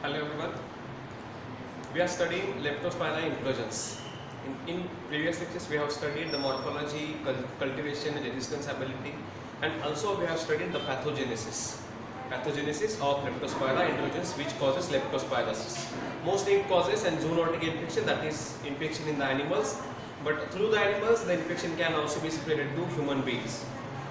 Hello everyone. We are studying Leptospira inclusions. In previous lectures, we have studied the morphology, cultivation, resistance ability, and also we have studied the pathogenesis. Pathogenesis of Leptospira inclusions, which causes leptospirosis. Mostly it causes an zoonotic infection, that is infection in the animals. But through the animals, the infection can also be spread to human beings.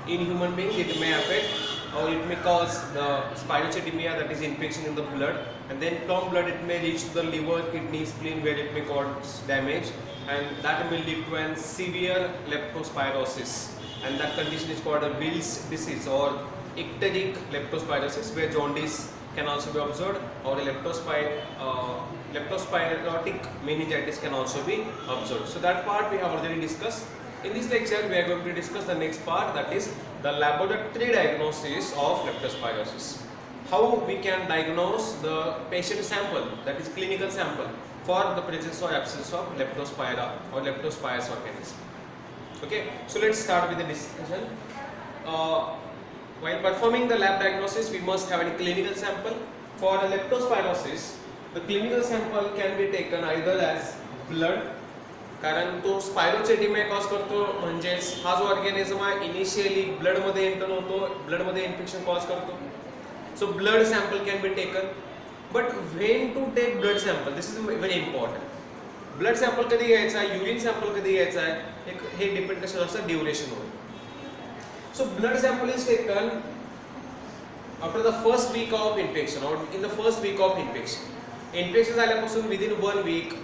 In human beings, it may affect or it may cause the spirochetemia, that is infection in the blood, and then from blood it may reach to the liver, kidney, spleen, where it may cause damage, and that will lead to an severe leptospirosis, and that condition is called a Wills disease or icteric leptospirosis, where jaundice can also be observed, or a leptospirotic meningitis can also be observed. So that part we have already discussed. In this lecture, we are going to discuss the next part, that is the laboratory diagnosis of leptospirosis. How we can diagnose the patient sample, that is clinical sample, for the presence or absence of leptospira or leptospirus organism. Okay, so let's start with the discussion. While performing the lab diagnosis, we must have a clinical sample. For the leptospirosis, the clinical sample can be taken either as blood, कारण तो स्पायरोचेटिमिया cause करतो, म्हणजेच हा जो organism आहे initially blood मध्ये enter होतो, blood मध्ये इन्फेक्शन कॉज करतो. So blood sample can be taken, but when to take blood sample, this is very important. Blood sample कधी घ्यायचा आहे, युरिन सॅम्पल कधी घ्यायचा आहे, हे डिपेंड कशावर असतं, ड्युरेशनवर. So blood sample is taken after the first week of infection or in the first week of infection. Infection झाल्यापासून within 1 week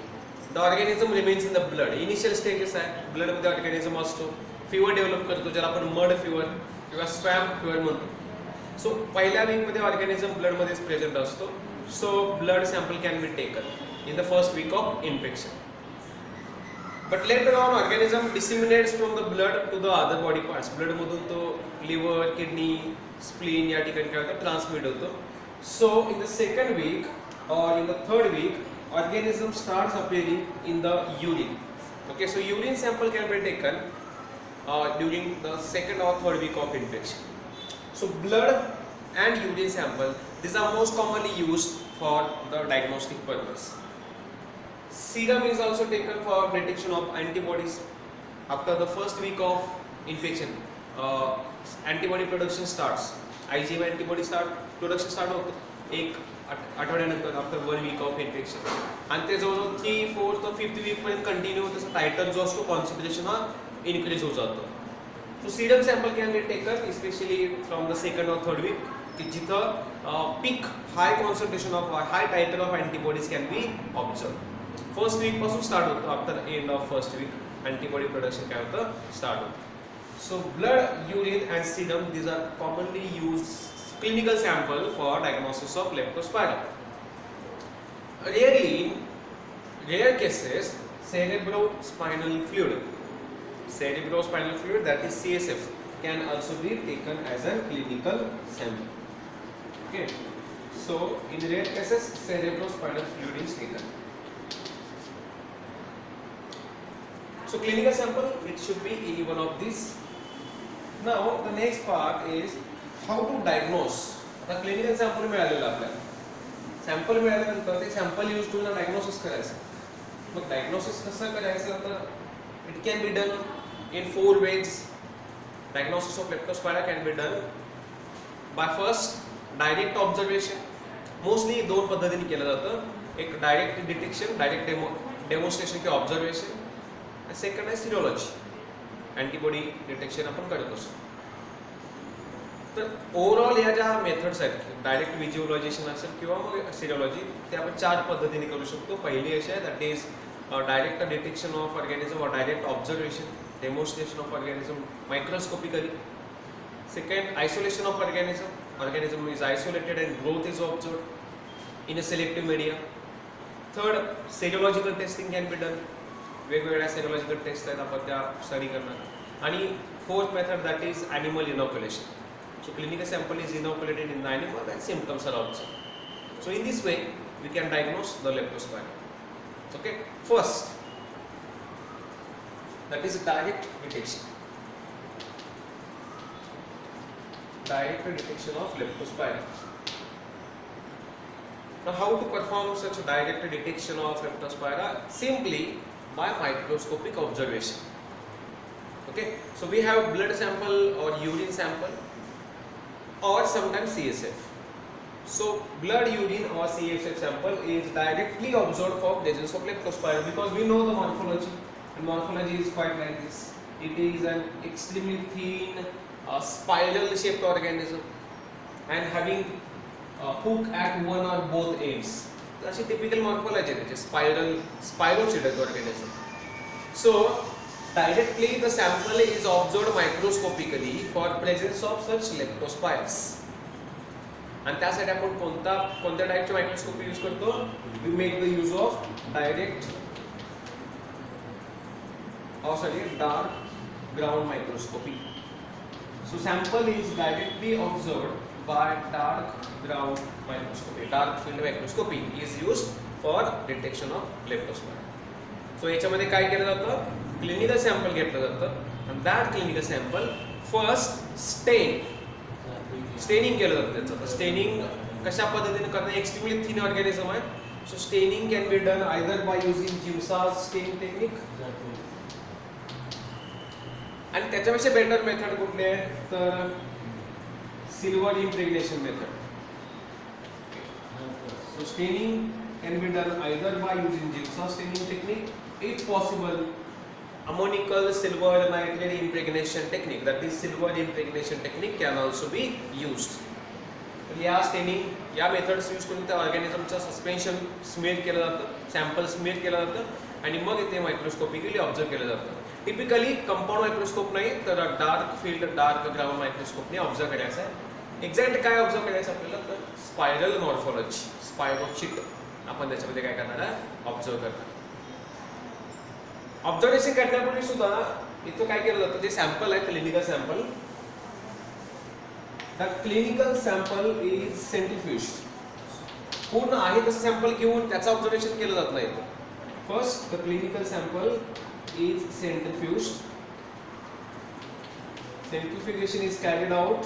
the organism remains in the blood. Initial stages आहे, blood मध्ये organism असतो, fever develop करतो, ज्याला आपण mud fever किंवा swamp fever म्हणतो. So पहिल्या वीक मध्ये ऑर्गॅनिझम ब्लड मध्येच प्रेझेंट असतो. So blood sample can be taken in the first week of infection. But later on organism disseminates from the blood to the other body parts. Blood मधून तो liver, kidney, spleen या ठिकाणी काय होतं, transmit होतो. So in the second week or in the third week organism starts appearing in the urine. Okay, so urine sample can be taken during the second or third week of infection. So blood and urine sample, these are most commonly used for the diagnostic purpose. Serum is also taken for detection of antibodies. After the first week of infection, antibody production starts. IgM antibody production start होतो एक आठवड्यानंतर, after 1 week of infection, आणि ते जवळजवळ 3, 4 ते 5th week पर्यंत continue त्याचा titre जो असतो, कॉन्सन्ट्रेशन हा इन्क्रीज होत जातो. So serum sample can be taken specially from the second or third week, की जिथं peak high concentration of high titre of antibodies can be observe. First week पासून स्टार्ट होतो, after end of first week antibody production काय होतं, start होतं. So blood, urine and serum, these are commonly used clinical sample for diagnosis of leptospira. Rarely, in rare cases, cerebrospinal fluid, that is CSF, can also be taken as a clinical sample. Okay, so in rare cases, cerebrospinal fluid is taken. So clinical sample, it should be any one of these. Now the next part is how to diagnose. आता clinical sample मिळालेलं आपल्याला, sample मिळाल्यानंतर ते sample use करून diagnosis करायचं. मग diagnosis कसं करायचं, तर it can be done in 4 ways. Diagnosis of Leptospira can be done by first direct observation. Mostly 2 पद्धतीने केलं जातं. एक डायरेक्ट डिटेक्शन, डायरेक्ट डेमोन्स्ट्रेशन किंवा ऑब्झर्वेशन, आणि सेकंड आहे सिरोलॉजी, अँटीबॉडी डिटेक्शन आपण करत असतो. तर ओव्हरऑल या ज्या मेथड्स आहेत, डायरेक्ट व्हिज्युअलायझेशन असेल किंवा मग सिरोलॉजी, ते आपण 4 पद्धतीने करू शकतो. पहिली अशी आहे, that is direct detection of organism or direct observation, demonstration of organism microscopically. Second, isolation of organism is isolated and growth is observed in a selective media. Third, serological testing can be done. वेगवेगळ्या serological test आहेत, आपण त्या study करणार. आणि fourth method, that is animal inoculation. So clinical sample is inoculated in the animal and symptoms are observed. So in this way we can diagnose the leptospira. Okay, first, that is direct detection. Direct detection of leptospira. Now, how to perform such a direct detection of leptospira? Simply by microscopic observation. Okay, so we have blood sample or urine sample or sometimes CSF. So blood, urine or CSF sample is directly observed for presence of leptospira because we know the morphology, and morphology is quite like this. It is an extremely thin spiral shaped organism and having a hook at one or both ends. That's a typical morphology, which is spirochidal organism. So directly the sample is observed microscopically for presence of such leptospires. आणि त्यासाठी आपण कोणत्या टाइपचे microscopy use करतो? We make the use of dark ground microscopy. So sample is directly observed by dark ground microscopy. Dark field microscopy is used for detection of leptospira. So याच्यामध्ये काय केलं जातं? क्लिनिकल सॅम्पल घेतलं जातं आणि that clinical sample first staining केलं जातं. त्याचं स्टेनिंग कशा पद्धतीने करणं? एक्स्ट्रीमली थिन ऑर्गॅनिझम आहे. So staining can be done either by using Giemsa's stain technique, आणि त्याच्यापेक्षा बेटर मेथड कुठली आहे तर silver impregnation method. So staining can be done either by using Giemsa's staining technique, if possible ammonical silver nitrate impregnation technique, that is silver impregnation technique can also be used. या staining या methods use करून त्या ऑर्गॅनिझमचं suspension स्मेअर केलं जातं, sample स्मेअर केलं जातं आणि मग इथे मायक्रोस्कोपिकली ऑब्झर्व केलं जातं. टिपिकली कंपाऊंड मायक्रोस्कोप नाही तर डार्क फील्ड डार्क ग्राउंड मायक्रोस्कोपने ऑब्झर्व करायचं आहे. एक्झॅक्ट काय ऑब्झर्व करायचं आपल्याला तर स्पायरल मॉर्फॉलॉजी, स्पायरोचिट आपण त्याच्यामध्ये काय करणार आहे ऑब्झर्व करणार. ऑब्झर्वेशन करण्यापूर्वी सुद्धा इथं काय केलं जातं, जे सॅम्पल आहे clinical sample, the clinical sample is centrifuged. पूर्ण आहे तसं सॅम्पल घेऊन त्याचं ऑब्झर्वेशन केलं जात नाही. First the clinical sample is centrifuged. Centrifugation is carried out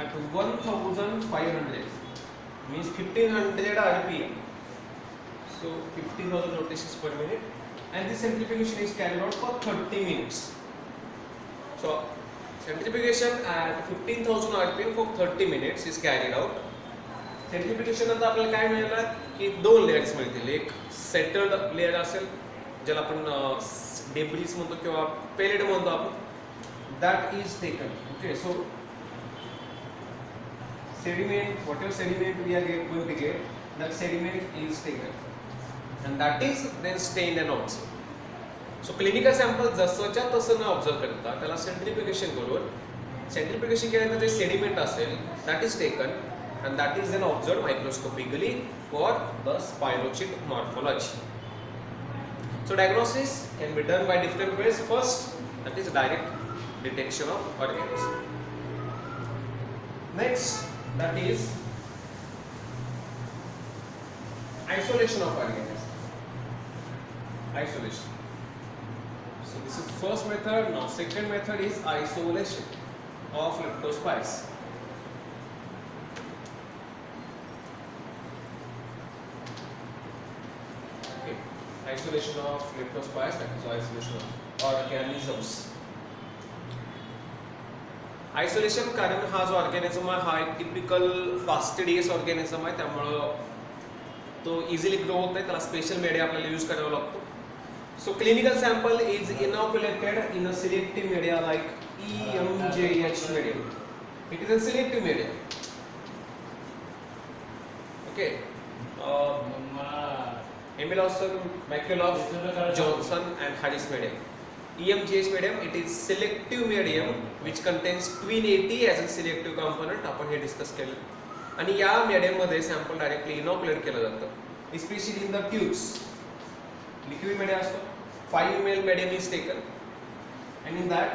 at 1500 means 1500 rpm, so 15,000 rotations per minute, and this centrifugation is carried out for 30 minutes. So centrifugation at 15,000 rpm for 30 minutes is carried out. Centrifugation नंतर आपल्याला काय मिळालं की दोन layers मिळतील. एक settled layer असेल ज्याला आपण डेब्रिस म्हणतो किंवा पेलेट म्हणतो आपण, that is taken. Okay, so sediment, whatever sediment we are going to get, that sediment is taken and that is then stained and observed. So clinical sample जसंच्या तसं न observe करता त्याला सेंट्रिफ्युगेशन करून, सेंट्रिफ्युगेशन केल्यानंतर जे सेडिमेंट असेल that is taken and that is then observed microscopically for the spirochete morphology. So diagnosis can be done by different ways. First, that is direct detection of organism. Next, that is isolation of organism. Isolation. So this is first method. Now second method is isolation of leptospires. Okay, isolation of leptospires, that is isolation of organisms. Isolation कारण हा जो organism आहे हा एक typical fastidious organism आहे, त्यामुळं तो easily grow होत नाही, त्याला स्पेशल मीडिया आपल्याला यूज करावा लागतो. So clinical sample is inoculated in a selective media like EMJH medium. It is a selective media. Okay, Ellinghausen, McCullough, Johnson and Harris medium. EMJH medium, it is selective medium which contains twin AT as a selective component. आपण हे discuss केलं. आणि या medium मध्ये sample directly inoculate केलं जातं, specially in the tubes. Liquid media असतो, 5 ml medium is taken and in that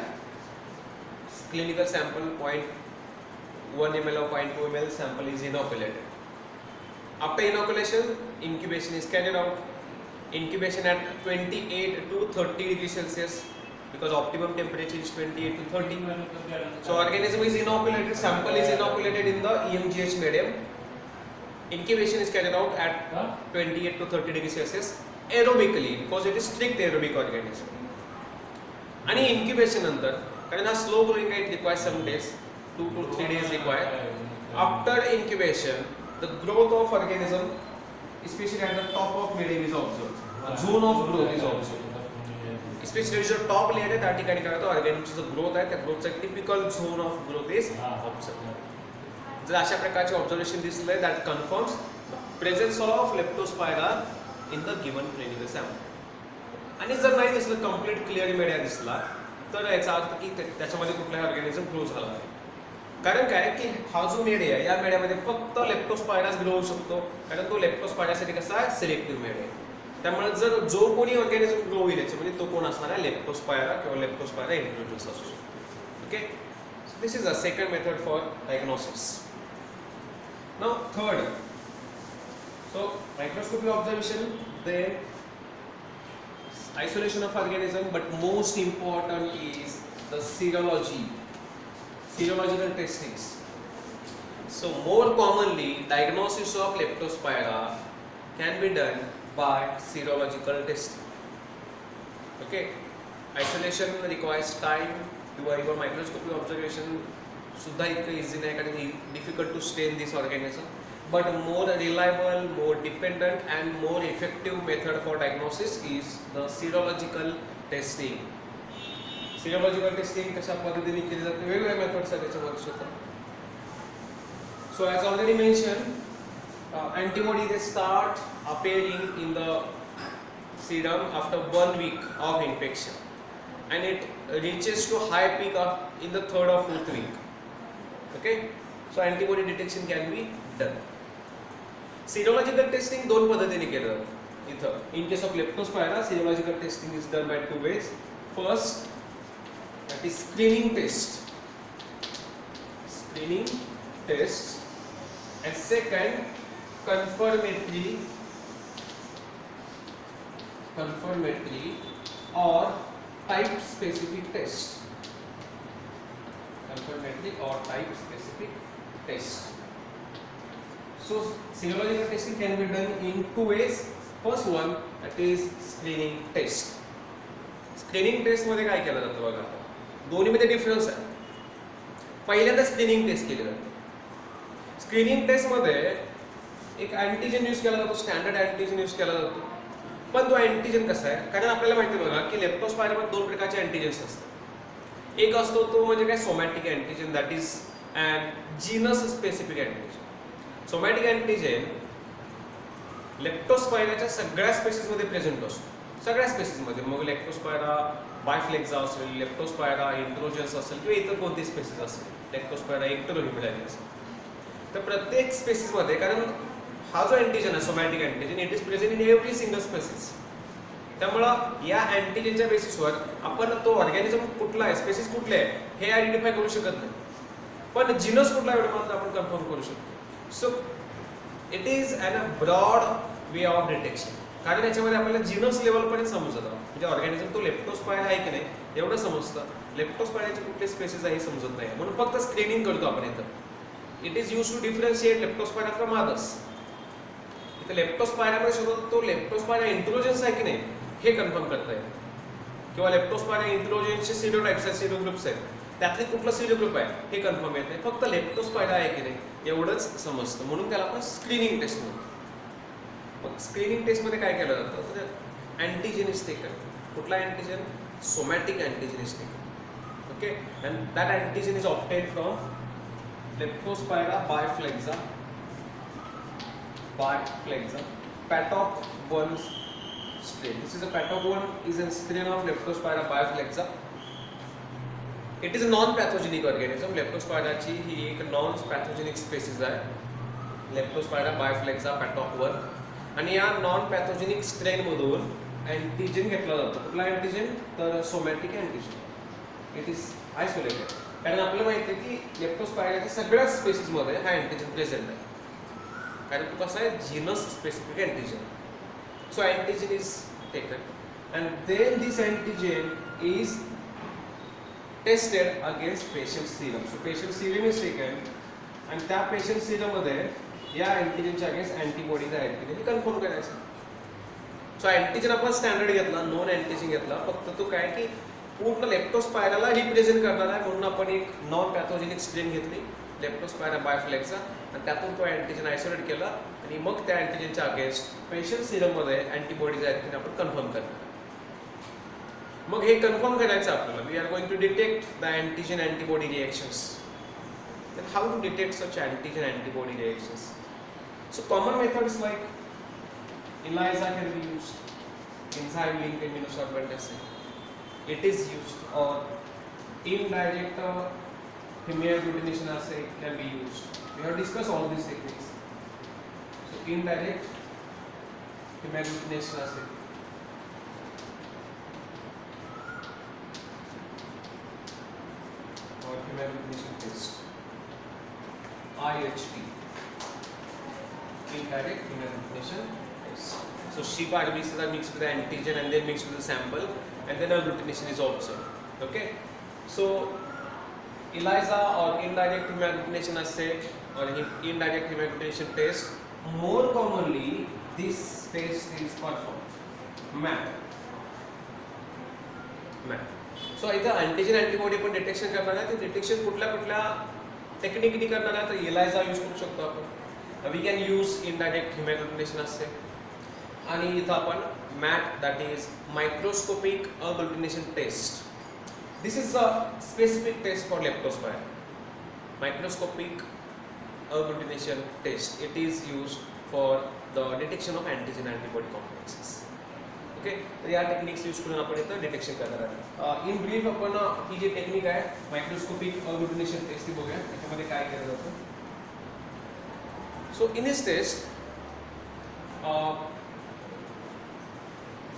clinical sample 0.1 ml or 0.2 ml sample is inoculated. After inoculation, incubation is carried out. Incubation at 28 to 30 degrees Celsius. because optimum temperature is 28 to 30. So organism is inoculated, sample is inoculated in the EMGH medium. Incubation is carried out at 28 to 30 degrees Celsius aerobically because it is strict aerobic organism. And incubation नंतर कारण हा slow growing आहे, it requires some days, 2 to 3 days required. After incubation, the growth of organism, especially at the top of medium, is observed. Zone of growth is observed. Especially जो top layer आहे त्या ठिकाणी काय होतं, organismची जो growth आहे त्या growthचा typical zone of growth is observed. जर अशा प्रकारचे ऑब्झर्वेशन दिसले that confirms presence of leptospira in the given clinical sample. आणि जर नाही दिसलं complete clear media दिसला तर याचा अर्थ की त्याच्यामध्ये कुठलाही ऑर्गॅनिझम ग्रो झाला आहे. कारण काय की हा जो मेडिया आहे या मेडियामध्ये फक्त लेप्टोस्पायराच ग्रो होऊ शकतो, कारण तो लेप्टोस्पायरासाठी कसा आहे, सिलेक्टिव्ह मेडिया आहे. त्यामुळे जर जो कोणी ऑर्गॅनिझम ग्रो होईल याच्यामध्ये तो कोण असणार आहे, लेप्टोस्पायरा किंवा लेप्टोस्पायरा इंट्रोड्यूस असू शकतो. Okay, so this is a second method for diagnosis. Now third, so microscopy observation, then isolation of organism, but most important is the serology, serological testings. So more commonly diagnosis of leptospira can be done by serological testing. Okay, isolation requires time किंवा even microscopy observation सुद्धा इतकं easy नाही कारण difficult to stain this organism. But more reliable, more dependent and more effective method for diagnosis is the serological testing. Serological testing कशा पद्धतीने केली जाते, वेगवेगळ्या मेथड्स आहेत त्याच्यामध्ये सुद्धा. So as already mentioned, antibody they start appearing in the serum after 1 week of infection and it reaches to high peak in the 3rd or 4th week. Okay, so antibody detection can be done. Serological testing दोन पद्धतीने केलं जातं इथं. In case of leptospira, serological testing is done by 2 ways. First, that is screening test. Screening test. And second, confirmatory or type specific test. Confirmatory or type specific test. So serological testing can be done in 2 ways. First one, that is screening test. Screening test मध्ये काय केलं जातं बघा, दोन्ही मध्ये difference आहे. पहिल्यांदा screening test केली जाते. स्क्रीनिंग टेस्ट मध्ये एक अँटीजन यूज केला जातो, स्टँडर्ड अँटीजन यूज केला जातो. पण तो अँटीजन कसा आहे, कारण आपल्याला माहिती बघा की लेप्टोस्पायरामध्ये 2 प्रकारचे अँटीजन्स असतात. एक असतो तो म्हणजे काय, somatic antigen, that is and genus specific antigen. Somatic antigen लेप्टोस्पायराच्या सगळ्या स्पेसीसमध्ये प्रेझेंट असतो, सगळ्या स्पेसीसमध्ये. मग लेप्टोस्पायरा बायफ्लेक्झा असेल, लेप्टोस्पायरा इंट्रोजन्स असेल किंवा इतर कोणती स्पेसीस असेल, लेप्टोस्पायरा एक्टरोहिमिडाली असेल, तर प्रत्येक स्पेसीसमध्ये, कारण हा जो अँटीजन आहे somatic antigen, it is present in every single species. त्यामुळं या अँटीजनच्या बेसिसवर आपण तो ऑर्गॅनिझम कुठला आहे, स्पेसीस कुठले आहे हे आयडेंटिफाय करू शकत नाही, पण जीनस कुठला आहे एवढं आपण कन्फर्म करू शकतो. So it is an a broad way of detection, कारण याच्यामध्ये आपल्याला जीनस लेवलपर्यंत समजतं, म्हणजे ऑर्गॅनिझम तो लेप्टोस्पायरा आहे की नाही एवढं समजतं. लेप्टोस्पायराचे कुठले स्पेसीस आहे हे समजत नाही, म्हणून फक्त स्क्रीनिंग करतो आपण इथं. It is use to differentiate Leptospira from others. इथं लेप्टोस्पायरामध्ये शोधत तो लेप्टोस्पायरा इंट्रोजन्स आहे की नाही हे कन्फर्म करता येईल, किंवा लेप्टोस्पायरा इंट्रोजन्सचे सिरोटाइप्स आहेत, सिरो ग्रुप्स आहेत, त्यातले कुठला सिरो ग्रुप आहे हे कन्फर्म येत नाही, फक्त लेप्टोस्पायरा आहे की नाही एवढंच समजतं, म्हणून त्याला आपण स्क्रीनिंग टेस्ट म्हणतो. मग स्क्रीनिंग टेस्टमध्ये काय केलं जातं, तर अँटीजन इज टेकन. कुठला antigen, somatic antigen is taken. Okay, and that antigen is obtain from Leptospira biflexa, PATOC 1 strain. This is a PATOC 1 is a strain of Leptospira biflexa. It is a non-pathogenic organism. Leptospira ची ही एक non-pathogenic species आहे, Leptospira biflexa PATOC 1. आणि या non-pathogenic strain मधून antigen घेतला जातो. कुठला antigen, तर somatic antigen. It is isolated, कारण आपल्याला माहिती आहे की लेप्टोस्पायराच्या सगळ्याच स्पेसीसमध्ये हा अँटीजन प्रेझेंट आहे, कारण तो कसा आहे, genus specific antigen. So antigen is taken and then this antigen is tested against patient serum. So patient serum is taken आणि त्या पेशंट सिरममध्ये या अँटीजनच्या अगेन्स्ट अँटीबॉडीज आहेत की नाही कन्फर्म करायचं. सो अँटीजन आपण स्टँडर्ड घेतला, नॉन अँटीजन घेतला, फक्त तो काय की पूर्ण लेप्टोस्पायराला रिप्रेझेंट करणार आहे म्हणून आपण एक नॉन पॅथोजेनिक स्ट्रेन घेतली लेप्टोस्पायरा बायफ्लेक्सचा आणि त्यातून तो अँटीजन आयसोलेट केला आणि मग त्या अँटीजनच्या अगेन्स्ट पेशंट सिरममध्ये अँटीबॉडीज आहेत की आपण कन्फर्म करणार. मग हे कन्फर्म करायचं आपल्याला. We are going to detect the antigen antibody reactions. then how to detect such antigen antibody reactions? So common methods like ELISA can be used, enzyme linked immunosorbent assay it is used, or indirect hemagglutination assay can be used. We have discussed all these techniques. So indirect hemagglutination assay, or hemagglutination test, IHT, indirect hemagglutination test. So SHIBA RBCs are mixed with the antigen and then mixed with the sample and then agglutination is observed. Okay, so ELISA or indirect hemagglutination assay or indirect hemagglutination test, more commonly this test is performed. MAT. So इथं antigen antibody पण detection करणार आहे. ते detection कुठल्या कुठल्या टेक्निकनी करणार आहे तर ELISA यूज करू शकतो आपण. We can use indirect haemagglutination असते आणि इथं आपण MAT that is microscopic agglutination test. This is a specific test for Leptospira. Microscopic agglutination test it is use for the detection of antigen antibody complexes. Okay, तर या techniques use करून आपण इथं detection करणार आहे. इन ब्रीफ आपण ही जी टेक्निक आहे मायक्रोस्कोपिक अग्लुटिनेशन टेस्ट ती बघूया त्याच्यामध्ये काय केलं जातं. So in this test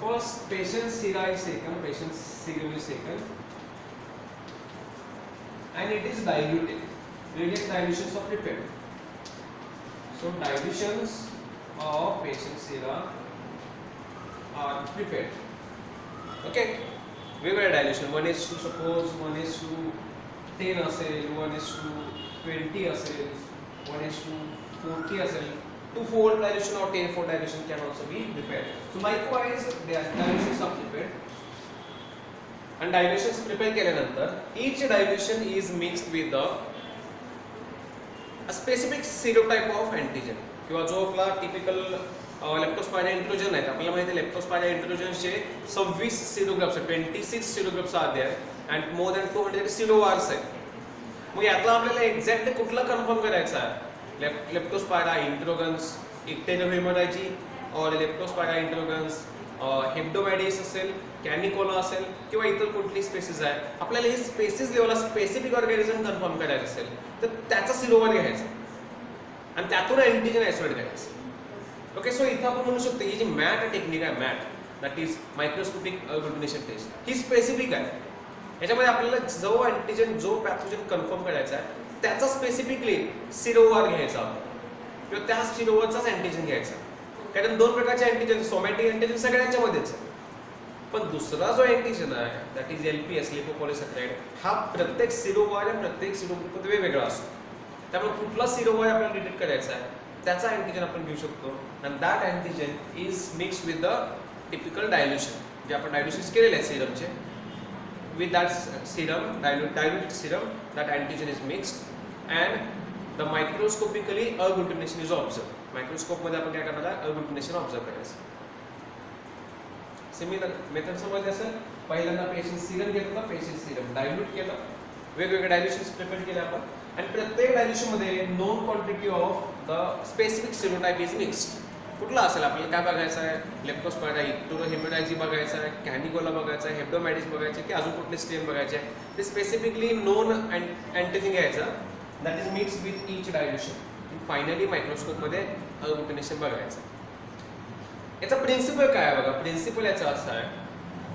first patient sera is taken, patient serum is taken and it is diluted. Various dilutions are prepared. So dilutions of patient sera are prepared. Okay, वेगवेगळ्या dilution 1:2 suppose 1:10 असेल, 1:20 असेल, 1:40 असेल. 2-fold dilution or 10-fold dilution can also be prepared. So likewise, the dilutions are prepared. And dilutions prepare केल्यानंतर each dilution is mixed with a specific serotype of antigen. किंवा जो आपला typical Leptospira इंट्रोजन आहे. आपल्याला माहिती आहे लेप्टोस्पायरा इंट्रोजनचे 26 सेरोग्राफ्स आहेत, 26 serogroups are there and more than 200 serovars आहेत. मग यातला आपल्याला एक्झॅक्ट कुठला कन्फर्म करायचा आहे? लेप्टोस्पायरा इंट्रोगन्स इक्टेनोहेमोरॅजी और लेप्टोस्पायरा इंट्रोगन्स हेप्डोमॅडिस असेल, कॅनिकोला असेल किंवा इतर कुठली स्पेसिस आहे. आपल्याला हे स्पेसिस लेवलला स्पेसिफिक ऑर्गॅनिझम कन्फर्म करायचं असेल तर त्याचा सिलोवर घ्यायचा आणि त्यातून अँटीजन आयसोलेट करायचं. ओके, सो इथं आपण म्हणू शकतो ही जी मॅट टेक्निक आहे, MAT that is microscopic agglutination test, ही स्पेसिफिक आहे. याच्यामध्ये आपल्याला जो अँटीजन जो पॅथोजन कन्फर्म करायचा आहे त्याचा स्पेसिफिकली सिरोवार घ्यायचा किंवा त्या सिरोवरचाच अँटीजन घ्यायचा. कारण दोन प्रकारचे अँटीजन, सोमॅटिक अँटीजन सगळ्यांच्या मध्येच, पण दुसरा जो अँटीजन आहे दॅट इज LPS लिपोपॉलिसॅकराइड, हा प्रत्येक सिरोवार या प्रत्येक सिरोमध्ये वेगवेगळा असतो. त्यामुळे कुठला सिरोवार आपल्याला डिटेक्ट करायचा आहे त्याचा अँटीजन आपण घेऊ शकतो and that antigen is mixed with the typical dilution जे आपण डायल्युशन्स केलेले आहेत सिरमचे. With that serum, diluted serum, that antigen is mixed and the microscopically agglutination is observed. Microscope मध्ये आपण काय करणार आहे? agglutination ऑब्झर्व करायचं. सिमिलर मेथड समजली असेल. पहिल्यांदा पेशंट सिरम घेतला, पेशंट सिरम डायल्यूट केलं, वेगवेगळे डायल्युशन्स प्रिपेअर केले आपण आणि प्रत्येक डायल्युशन मध्ये known quantity of the specific serotype is mixed. कुठला असेल आपल्याला काय बघायचं आहे? लेप्टोस्पायरा इक्टेनोहेमोरॅजी बघायचा आहे, कॅनिकोला बघायचा आहे, हेप्डोमॅडिस बघायचे की अजून कुठले स्ट्रेन बघायचे आहे. ते स्पेसिफिकली नोन अँटीजन घ्यायचं that is mix with each dilution. Finally मायक्रोस्कोपमध्ये अग्लुटिनेशन बघायचं. याचा प्रिन्सिपल काय आहे बघा. प्रिन्सिपल याचा असा आहे,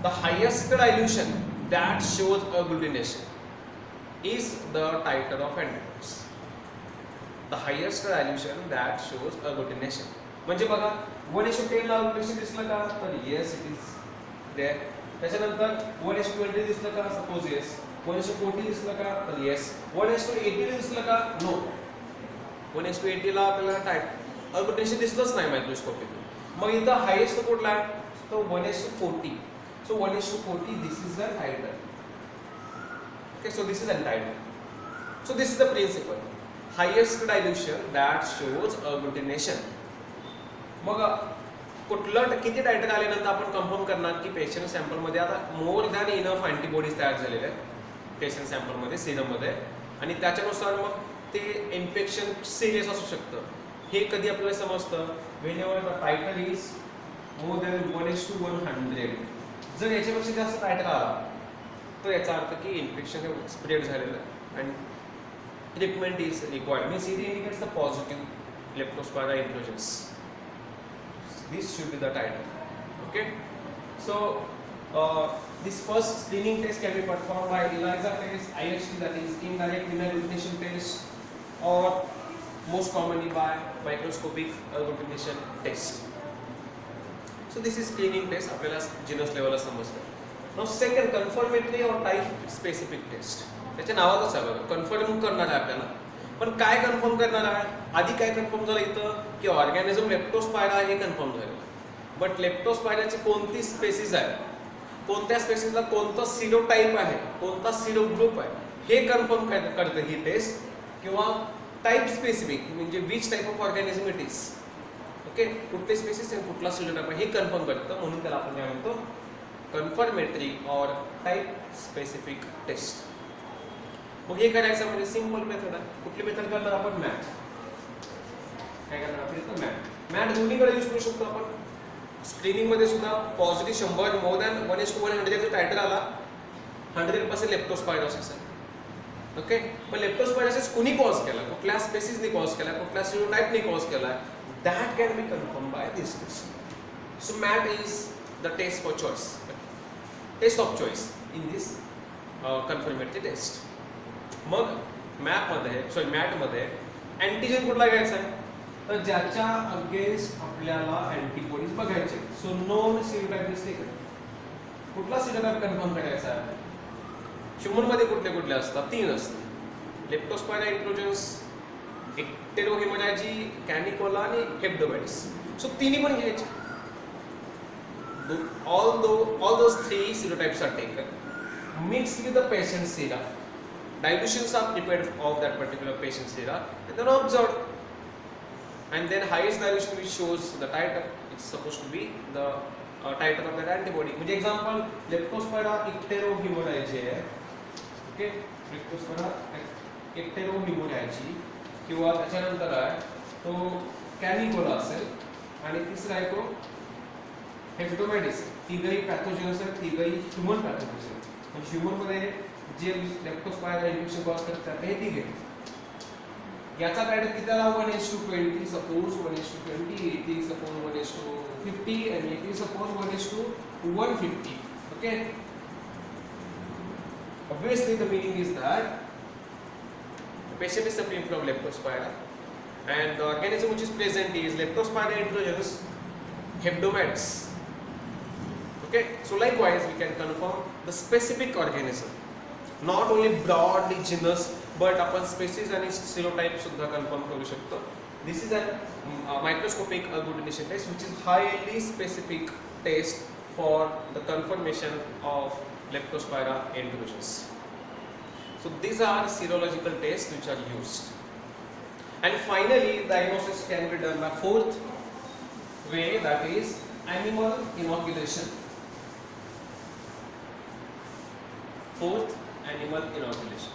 the highest dilution that shows agglutination is the titre of antibodies. The highest dilution that shows agglutination म्हणजे बघा 1:10 ला अग्लुटिनेशन दिसलं का तर येस इट इज देयर. त्याच्यानंतर 1:20 दिसलं का सपोज येस, 1:40 दिसलं का? तर येस. 1:80 दिसलं का? नो. 1:80 ला आपल्याला टाईट अल्बर्टेशन दिसलंच नाही मायक्रोस्कोपिक. मग इथं हायेस्ट कुठला आहे? तो 1:40. So 1:40, this is the tidal. Okay, so this is entire. So this is the principle. Highest dilution that shows agglutination. मग कुठलं किती टायटर आल्यानंतर आपण कन्फर्म करणार की पेशंट सॅम्पल मध्ये आता मोर दॅन इनफ अँटीबॉडीज तयार झालेले आहेत पेशंट सॅम्पल मध्ये सिरम मध्ये आणि त्याच्यानुसार मग ते इन्फेक्शन सिरियस असू शकतं. हे कधी आपल्याला समजतं? Whenever the titre is more than 1:100. जर याच्यापेक्षा जास्त टायटर आला तर याचा अर्थ की इन्फेक्शन स्प्रेड झालेलं आहे आणि treatment is required. Means it indicates the positive Leptospira इन्फ्लोजन्स. This should be the title. Okay. So this first screening test can be performed by ELISA test, IHT, that is indirect renal agglutination test, or most commonly by microscopic agglutination test. So this is screening test. आपल्याला genus level समजतं. Now second, confirmatory or type specific test. त्याच्या नावातच आहे बघा, confirm करणार आहे आपल्याला. पण काय कन्फर्म करणार आहे? आधी काय कन्फर्म झालं इथं की ऑर्गॅनिझम लेप्टोस्पायरा हे कन्फर्म झालं. बट लेप्टोस्पायराची कोणती स्पेसिस आहे, कोणत्या स्पेसिसला कोणतं सिरो टाईप आहे, कोणता सिरो ग्रुप आहे, हे कन्फर्म करते ही टेस्ट. किंवा टाईप स्पेसिफिक म्हणजे which type of organism it is. Okay, कुठले स्पेसिस आणि कुठला सिरो टाईप आहे हे कन्फर्म करतं. म्हणून त्याला आपण काय म्हणतो? Confirmatory or type specific test. मग हे करायचं म्हणजे सिंपल मेथड आहे. कुठली मेथड करणार आपण? मॅट. काय करणार आपण? मॅट दोन्हीकडे यूज करू शकतो आपण. स्क्रीनिंग मध्ये सुद्धा पॉझिटिव्ह 100 मोर दॅन 1:100 जर टायटर आला 100% लेप्टोस्पायरोसिस आहे. ओके, पण लेप्टोस्पायरोसिस कुणी कॉज केला, कुठल्या स्पेसिसने कॉज केला, कुठल्या सिरोटाइपने कॉज केला, that can be confirm by this test. So MAT is the test for choice, test of choice in this confirmatory test. मग मॅटमध्ये अँटीजन कुठला घ्यायचा आहे? तर ज्याच्या अगेन्स्ट आपल्याला अँटीबॉडीज बघायचे. सो नोन सिरोटाइप दिसते का? कुठला सिरोटाइप कन्फर्म करायचा आहे? ह्यूमन मध्ये कुठले कुठले असतात? 3 असतात. लेप्टोस्पायरा इन्फ्लोजन्स, एक्टेरोहेमोरॅजी, कॅनिकोला आणि हेप्डोमेटिस. सो तिन्ही पण घ्यायचे. all those 3 serotypes are taken, mixed with the patient sera. Dilutions are prepared of that particular patient sera and then observed. And then highest dilution which shows the titer, it's supposed to be the titer of that antibody. For example, Leptospira icterohemorrhagiae है, okay? Leptospira icterohemorrhagiae किंवा त्याच्यानंतर आहे तो कॅनिकोला असेल आणि तिसरा आहे तो हेप्टोमेटिस. तिघही पॅथोजेनस आहेत, तिघही ह्यूमन पॅथोजेनस आहेत. पण ह्यूमन मध्ये जे लेप्टोस्पायरा इन्फेक्शन कॉज करतात हे तिघे. याचा टायटर किती आला? 1:20 सपोज 1:20, 80 सपोज 1:50 आणि 80 suppose 1:150. Okay, obviously the meaning is that the patient is suffering from leptospira and the organism which is present is Leptospira introgenous Hebdomades. Okay, so likewise we can confirm the specific organism, not only broadly genus but आपण species आणि serotype सुद्धा confirm करू शकतो. This is a microscopic agglutination test which is highly specific test for the confirmation of Leptospira introgenous. So these are serological tests which are used. And finally diagnosis can be done by 4th way, that is animal inoculation. 4th, animal inoculation.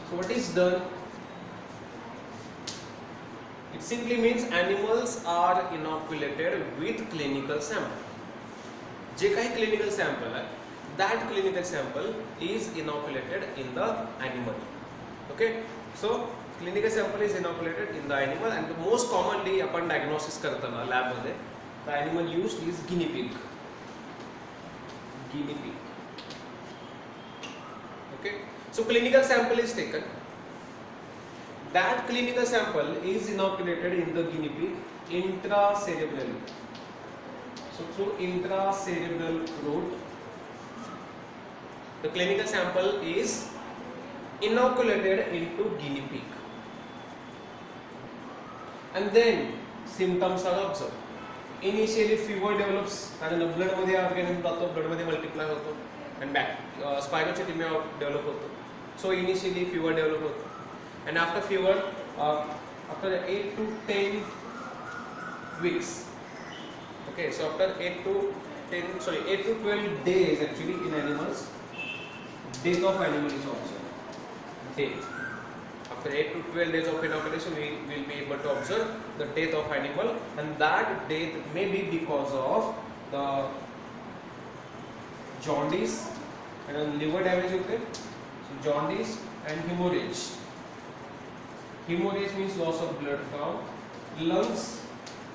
So what is done? It simply means animals are inoculated with clinical sample. जे काही clinical sample आहे, that clinical sample is inoculated in the animal. Okay, so clinical sample is inoculated in the animal and the most commonly आपण diagnosis करताना lab मध्ये the animal used is guinea pig. Guinea pig. Okay, so clinical sample is taken. That clinical sample is inoculated in the guinea pig intracerebrally. So through intracerebral route, the clinical sample is inoculated into guinea pig, and then symptoms are observed. Initially fever develops, कारण blood मध्ये organism जातो, blood मध्ये multiply होतो and स्पायरोचिटिमिया develop होतो. So initially fever develop होतो, and after fever, after 8 to 10 weeks, okay, so after 8 to 12 days actually in animals, death of animal is observed. Death. After 8 to 12 days of inoculation, we will be able to observe the death of animal, and that death may be because of the jaundice and liver damage. Okay, so jaundice and hemorrhage. Hemorrhage means loss of blood from lungs.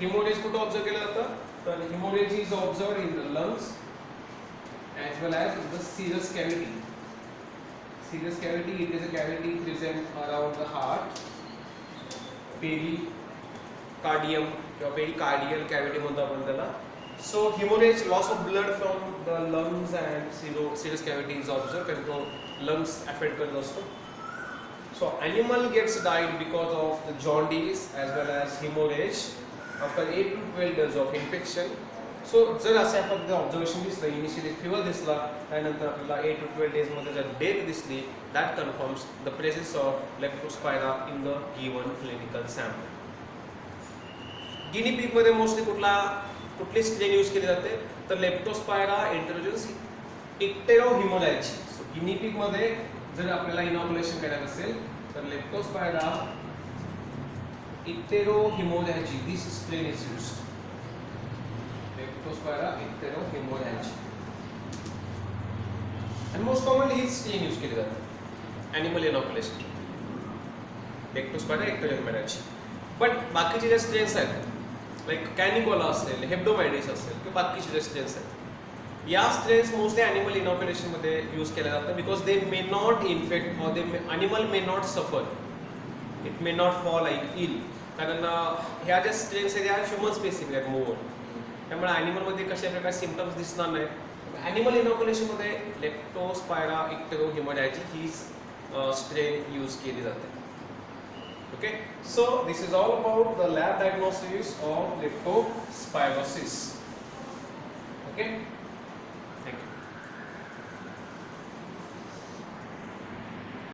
Hemorrhage कुठे observe केला जातं? तर hemorrhage is observed in the lungs as well as the serous cavity. Serous cavity, it is a cavity present around the heart, pericardium or pericardial cavity म्हणतो आपण त्याला. So hemorrhage, loss of blood from the lungs and serous cavity is observed, and so lungs affect करत असतो. So animal gets died because of the jaundice as well as hemorrhage after 8 to 12 days of infection. So जर अशा पद्धतीने observation दिसलं, initially fibre दिसला, त्यानंतर आपल्याला 8 to 12 days मध्ये जर डेथ दिसली, that confirms the presence of Leptospira in the given clinical sample. Guinea pig मध्ये मोस्टली कुठली स्ट्रेन यूज केली जाते? तर लेप्टोस्पायरा इंटेरोजेन्स इक्टेरोहिमोलायची. सो गिनी पिग मध्ये जर आपल्याला इनॉक्युलेशन करायचं असेल तर Leptospira icterohaemorrhagiae, this strain is used. Leptospira icterohemorrhagic, and most commonly ही strain यूज केली जाते animal inoculation. Leptospira icterohemorrhagic. But बाकीचे जे स्ट्रेन्स आहेत, लाईक कॅनिकोला असेल, हेप्डोमायडिस असेल किंवा बाकीचे जे स्ट्रेन्स आहेत, या स्ट्रेन्स मोस्टली ॲनिमल इनॉक्युलेशन मध्ये यूज केल्या जातात because they may not infect or animal may not suffer, it may not fall ill. कारण ह्या ज्या स्ट्रेन्स आहेत ह्या ह्युमन स्पेसिफिक आहेत मोर, त्यामुळे ॲनिमलमध्ये कशा प्रकारे सिम्पटम्स दिसणार नाहीत. ॲनिमल इनॉक्युलेशनमध्ये लेप्टोस्पायरा इक्टेरोहिमोरॅजिक ही स्ट्रेन यूज केली जाते. Okay, so this is all about the lab diagnosis of leptospirosis. Okay.